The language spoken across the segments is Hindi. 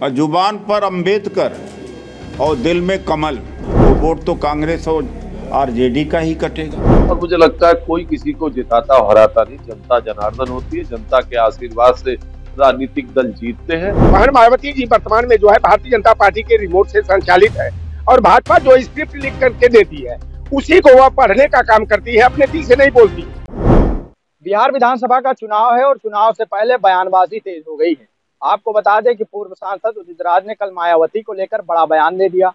जुबान पर अंबेडकर और दिल में कमल, वो वोट तो कांग्रेस और आरजेडी का ही कटेगा। और मुझे लगता है कोई किसी को जिताता हराता नहीं, जनता जनार्दन होती है। जनता के आशीर्वाद से राजनीतिक दल जीतते हैं। बहन मायावती जी वर्तमान में जो है भारतीय जनता पार्टी के रिमोट से संचालित है और भाजपा जो स्क्रिप्ट लिख करके देती है उसी को वह पढ़ने का काम करती है, अपने दिल से नहीं बोलती। बिहार विधानसभा का चुनाव है और चुनाव से पहले बयानबाजी तेज हो गई है। आपको बता दें कि पूर्व सांसद उदित राज ने कल मायावती को लेकर बड़ा बयान दे दिया।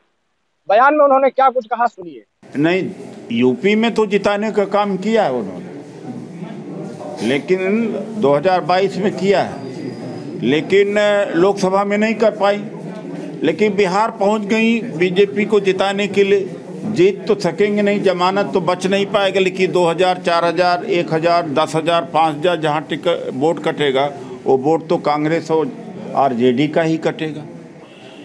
बयान में उन्होंने क्या कुछ कहा, सुनिए। नहीं, यूपी में तो जिताने का काम किया है उन्होंने, लेकिन 2022 में किया है, लेकिन लोकसभा में नहीं कर पाई। लेकिन बिहार पहुंच गई बीजेपी को जिताने के लिए। जीत तो सकेंगे नहीं, जमानत तो बच नहीं पाएगा, लेकिन 2000, 4000, 1000, 10,000, 5,000 जहाँ वोट कटेगा वो वोट तो कांग्रेस और आरजेडी का ही कटेगा।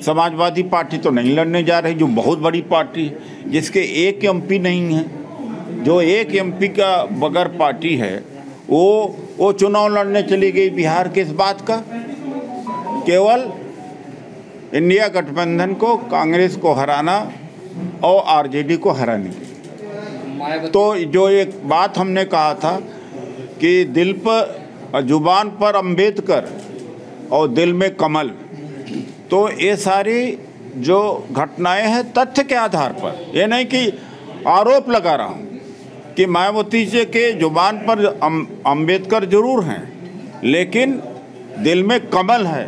समाजवादी पार्टी तो नहीं लड़ने जा रही, जो बहुत बड़ी पार्टी है, जिसके एक एमपी नहीं है। जो एक एमपी का बगैर पार्टी है वो चुनाव लड़ने चली गई बिहार के। इस बात का केवल इंडिया गठबंधन को, कांग्रेस को हराना और आरजेडी को हराने की। तो जो एक बात हमने कहा था कि दिल पर, जुबान पर अंबेडकर और दिल में कमल, तो ये सारी जो घटनाएं हैं तथ्य के आधार पर, ये नहीं कि आरोप लगा रहा हूँ कि मायावती जी के जुबान पर अंबेडकर जरूर हैं, लेकिन दिल में कमल है।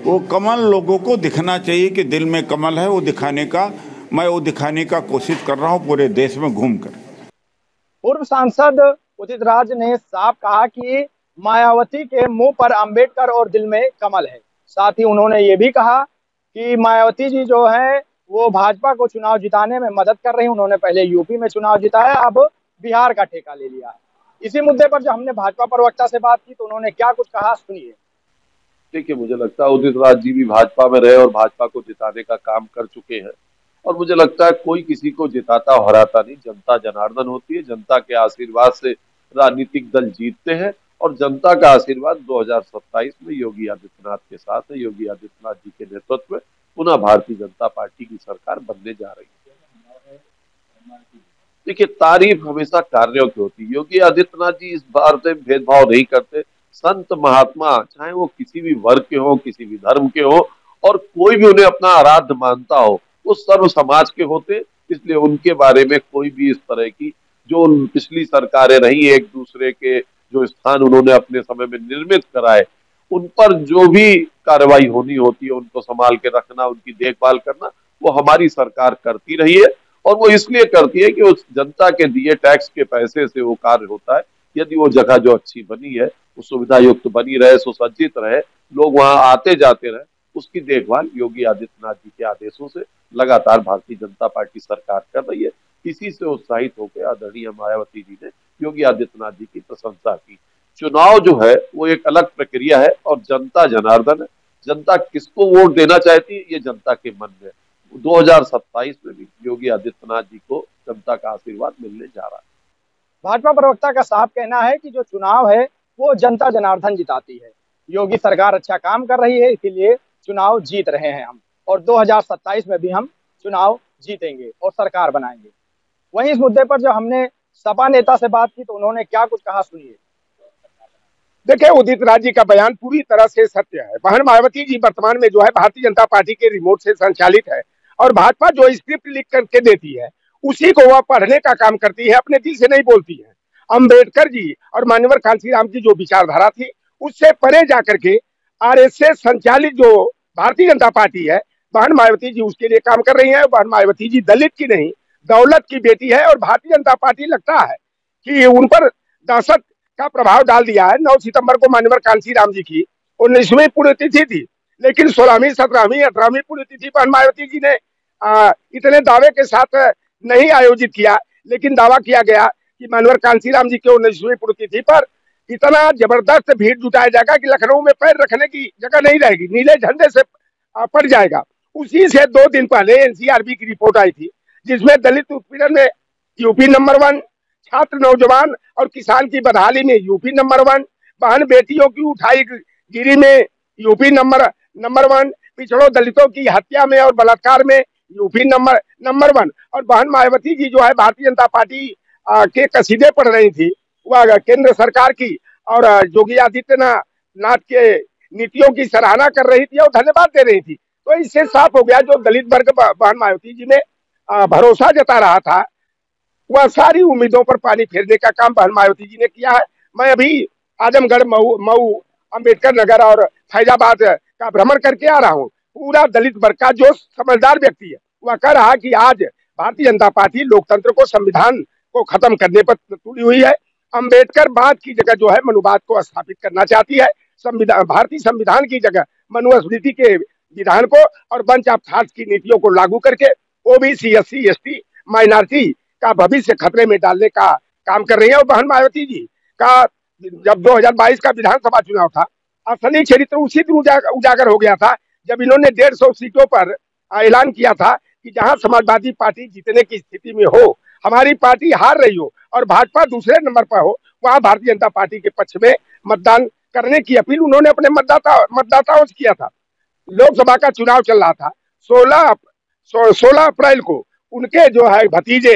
वो कमल लोगों को दिखना चाहिए कि दिल में कमल है, वो दिखाने का कोशिश कर रहा हूँ पूरे देश में घूमकर। पूर्व सांसद उदित राज ने साफ कहा कि मायावती के मुंह पर अंबेडकर और दिल में कमल है। साथ ही उन्होंने ये भी कहा कि मायावती जी जो है वो भाजपा को चुनाव जिताने में मदद कर रही हैं। उन्होंने पहले यूपी में चुनाव जिताया, अब बिहार का ठेका ले लिया है। इसी मुद्दे पर जब हमने भाजपा प्रवक्ता से बात की तो उन्होंने क्या कुछ कहा, सुनिए। देखिए, मुझे लगता है उदित राज जी भी भाजपा में रहे और भाजपा को जिताने का काम कर चुके हैं। और मुझे लगता है कोई किसी को जिताता हराता नहीं, जनता जनार्दन होती है। जनता के आशीर्वाद से राजनीतिक दल जीतते हैं और जनता का आशीर्वाद 2027 में योगी आदित्यनाथ के साथ है। योगी आदित्यनाथ जी के नेतृत्व में पुनः भारतीय जनता पार्टी की सरकार बनने जा रही है। देखिए, तारीफ हमेशा कार्यों की होती है। योगी आदित्यनाथ जी इस बार से भेदभाव नहीं करते। संत महात्मा चाहे वो किसी भी वर्ग के हो, किसी भी धर्म के हो, और कोई भी उन्हें अपना आराध्य मानता हो, वो सर्व समाज के होते। इसलिए उनके बारे में कोई भी इस तरह की, जो पिछली सरकारें रही, एक दूसरे के जो स्थान उन्होंने अपने समय में निर्मित कराए, उन पर जो भी कार्रवाई होनी होती है, उनको संभाल के रखना, उनकी देखभाल करना, वो हमारी सरकार करती रही है। और वो इसलिए करती है कि उस जनता के दिए टैक्स के पैसे से वो कार्य होता है। यदि वो जगह जो अच्छी बनी है, वो सुविधा युक्त बनी रहे, सुसज्जित रहे, लोग वहां आते जाते रहे, उसकी देखभाल योगी आदित्यनाथ जी के आदेशों से लगातार भारतीय जनता पार्टी सरकार कर रही है। इसी से उत्साहित होकर आदरणीय मायावती जी ने योगी आदित्यनाथ जी की प्रशंसा की। चुनाव जो है वो एक अलग प्रक्रिया है और जनता जनार्दन है। जनता किसको वोट देना चाहती है, ये जनता के मन में। 2027 में भी योगी आदित्यनाथ जी को जनता का आशीर्वाद मिलने जा रहा है। भाजपा प्रवक्ता का साफ कहना है कि जो चुनाव है वो जनता जनार्दन जिताती है। योगी सरकार अच्छा काम कर रही है, इसीलिए चुनाव जीत रहे हैं हम, और 2027 में भी हम चुनाव जीतेंगे और सरकार बनाएंगे। वहीं इस मुद्दे पर जब हमने सपा नेता से बात की तो उन्होंने क्या कुछ कहा, सुनिए। देखिए, उदित राज जी का बयान पूरी तरह से सत्य है। बहन मायावती जी वर्तमान में जो है भारतीय जनता पार्टी के रिमोट से संचालित है और भाजपा जो स्क्रिप्ट लिख करके देती है उसी को वह पढ़ने का काम करती है, अपने दिल से नहीं बोलती है। अंबेडकर जी और मान्यवर कांशीराम जी जो विचारधारा थी, उससे परे जाकर के आरएसएस संचालित जो भारतीय जनता पार्टी है, बहन मायावती जी उसके लिए काम कर रही है। बहन मायावती जी दलित की नहीं, दौलत की बेटी है और भारतीय जनता पार्टी लगता है कि उन पर दहशत का प्रभाव डाल दिया है। 9 सितंबर को मान्यवर कांशीराम जी की 19वीं पुण्यतिथि थी, लेकिन 16वीं, 17वीं, 18वीं पुण्यतिथि बहन मायावती जी ने इतने दावे के साथ नहीं आयोजित किया, लेकिन दावा किया गया कि मान्यवर कांशीराम जी के 19वीं पुण्यतिथि पर इतना जबरदस्त भीड़ जुटाया जाएगा कि लखनऊ में पैर रखने की जगह नहीं रहेगी, नीले झंडे से पड़ जाएगा। उसी से 2 दिन पहले एनसीआरबी की रिपोर्ट आई थी, जिसमें दलित उत्पीड़न में यूपी नंबर 1, छात्र, नौजवान और किसान की बदहाली में यूपी नंबर 1, बहन बेटियों की उठाई गिरी में यूपी नंबर 1, पिछड़ों दलितों की हत्या में और बलात्कार में यूपी नंबर 1। और बहन मायावती जी जो है भारतीय जनता पार्टी के कसीदे पढ़ रही थी, वह केंद्र सरकार की और योगी आदित्यनाथ के नीतियों की सराहना कर रही थी और धन्यवाद दे रही थी। तो इससे साफ हो गया जो दलित वर्ग बहन मायावती जी में भरोसा जता रहा था, वह सारी उम्मीदों पर पानी फेरने का काम बहन मायावती जी ने किया है। मैं अभी आजमगढ़, मऊ, अंबेडकर नगर और फैजाबाद का भ्रमण करके आ रहा हूँ। पूरा दलित वर्ग का जो समझदार व्यक्ति है वह कह रहा कि आज भारतीय जनता पार्टी लोकतंत्र को, संविधान को खत्म करने पर तुली हुई है। अंबेडकर बात की जगह जो है मनुवाद को स्थापित करना चाहती है। भारतीय संविधान की जगह मनुस्मृति के विधान को और बंच ऑफ थॉट्स की नीतियों को लागू करके ओबीसी, एससी, एसटी, माइनॉरिटी का भविष्य खतरे में डालने का काम कर रही है। और बहन मायावती जी का जब 2022 का विधानसभा चुनाव था, असली चरित्र उसी दिन उजागर हो गया था जब इन्होंने 150 सीटों पर ऐलान किया था कि जहां समाजवादी पार्टी जीतने की स्थिति में हो, हमारी पार्टी हार रही हो और भाजपा दूसरे नंबर पर हो, वहां भारतीय जनता पार्टी के पक्ष में मतदान करने की अपील उन्होंने अपने मतदाताओं से किया था। लोकसभा का चुनाव चल रहा था। 16 अप्रैल को उनके जो है भतीजे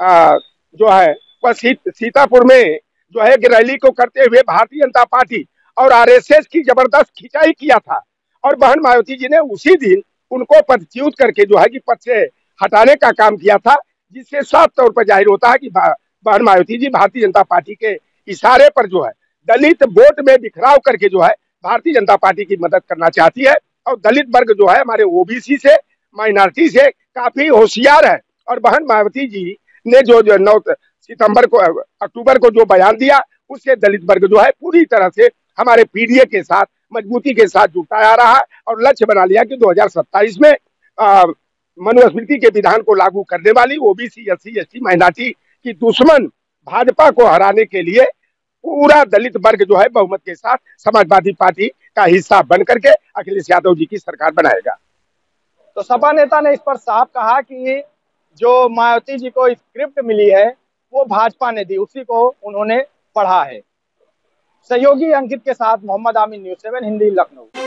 जो है वह सीतापुर में जो है रैली को करते हुए भारतीय जनता पार्टी और आरएसएस की जबरदस्त खिंचाई किया था। और बहन मायावती जी ने उसी दिन उनको पदच्युत करके जो है कि पद से हटाने का काम किया था, जिससे साफ तौर पर जाहिर होता है कि बहन मायावती जी भारतीय जनता पार्टी के इशारे पर जो है दलित वोट में बिखराव करके जो है भारतीय जनता पार्टी की मदद करना चाहती है। और दलित वर्ग जो है हमारे ओबीसी से, माइनॉरिटी से काफी होशियार है। और बहन मायावती जी ने जो 9 अक्टूबर को जो बयान दिया, उससे दलित वर्ग जो है पूरी तरह से हमारे पीडीए के साथ मजबूती के साथ जुटा आ रहा है और लक्ष्य बना लिया कि 2027 में मनुस्मृति के विधान को लागू करने वाली ओबीसी, एससी, एसटी, माइनॉरिटी की दुश्मन भाजपा को हराने के लिए पूरा दलित वर्ग जो है बहुमत के साथ समाजवादी पार्टी का हिस्सा बन करके अखिलेश यादव जी की सरकार बनाएगा। तो सपा नेता ने इस पर साफ कहा कि जो मायावती जी को स्क्रिप्ट मिली है वो भाजपा ने दी, उसी को उन्होंने पढ़ा है। सहयोगी अंकित के साथ मोहम्मद आमिन, न्यूज़ 7 हिंदी, लखनऊ।